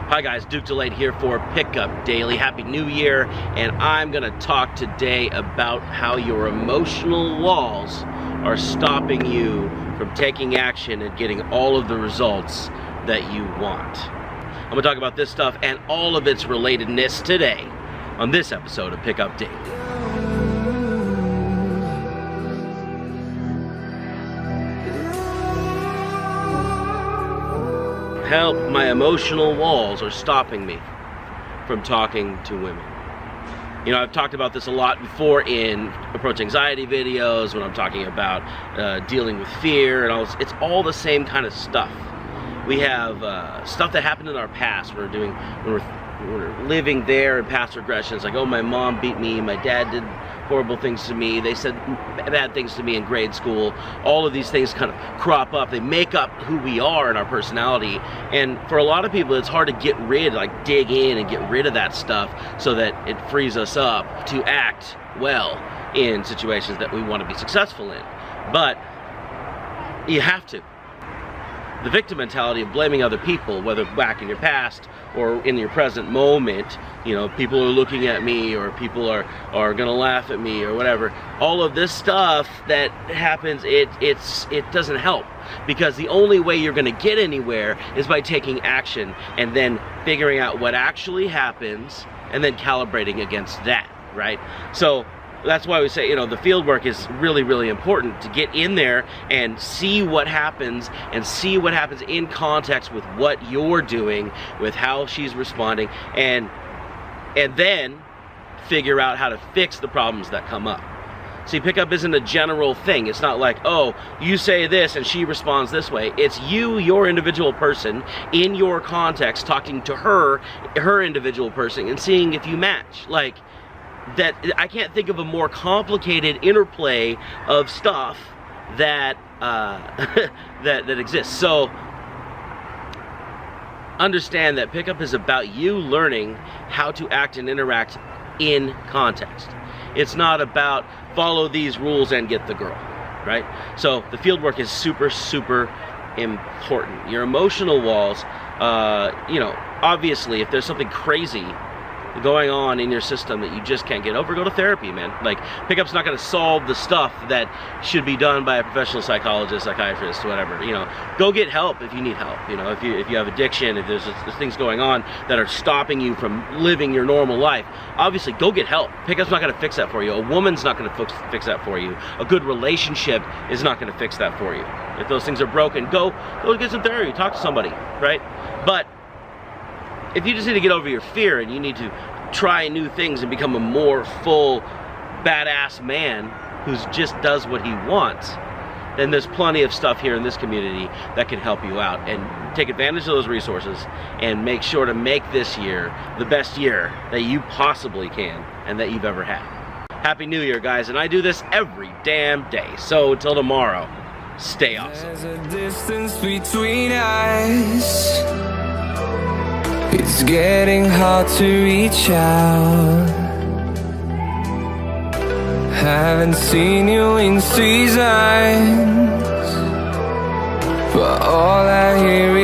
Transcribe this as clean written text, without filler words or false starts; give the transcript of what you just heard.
Hi guys, Duke Delayed here for Pickup Daily. Happy New Year, and I'm gonna talk today about how your emotional walls are stopping you from taking action and getting all of the results that you want. I'm gonna talk about this stuff and all of its relatedness today on this episode of Pickup Daily. Help, my emotional walls are stopping me from talking to women. You know, I've talked about this a lot before in approach anxiety videos, when I'm talking about dealing with fear and all. It's all the same kind of stuff. We have stuff that happened in our past. When we're living there in past regressions, like, oh, my mom beat me, my dad did horrible things to me, they said bad things to me in grade school. All of these things kind of crop up. They make up who we are and our personality. And for a lot of people, it's hard to get rid, like dig in and get rid of that stuff so that it frees us up to act well in situations that we want to be successful in. But you have to. The victim mentality of blaming other people, whether back in your past or in your present moment, you know, people are looking at me, or people are gonna laugh at me, or whatever. All of this stuff that happens, it doesn't help, because the only way you're gonna get anywhere is by taking action and then figuring out what actually happens and then calibrating against that, right? So that's why we say, you know, the field work is really, really important, to get in there and see what happens, and see what happens in context with what you're doing, with how she's responding, and then figure out how to fix the problems that come up. See, pickup isn't a general thing. It's not like, oh, you say this and she responds this way. It's you, your individual person, in your context, talking to her individual person, and seeing if you match. Like, that, I can't think of a more complicated interplay of stuff that that exists. So understand that pickup is about you learning how to act and interact in context. It's not about follow these rules and get the girl, right? So the field work is super, super important. Your emotional walls, you know, obviously if there's something crazy going on in your system that you just can't get over, go to therapy, man. Like, pickup's not going to solve the stuff that should be done by a professional psychologist, psychiatrist, whatever. You know, go get help if you need help. You know, if you have addiction, if there's things going on that are stopping you from living your normal life, obviously go get help. Pickup's not going to fix that for you. A woman's not going to fix that for you. A good relationship is not going to fix that for you. If those things are broken, go get some therapy, talk to somebody, right? But if you just need to get over your fear and you need to try new things and become a more full, badass man who just does what he wants, then there's plenty of stuff here in this community that can help you out. And take advantage of those resources and make sure to make this year the best year that you possibly can and that you've ever had. Happy New Year, guys, and I do this every damn day. So until tomorrow, stay awesome. There's a distance between us. It's getting hard to reach out. Haven't seen you in seasons, but all I hear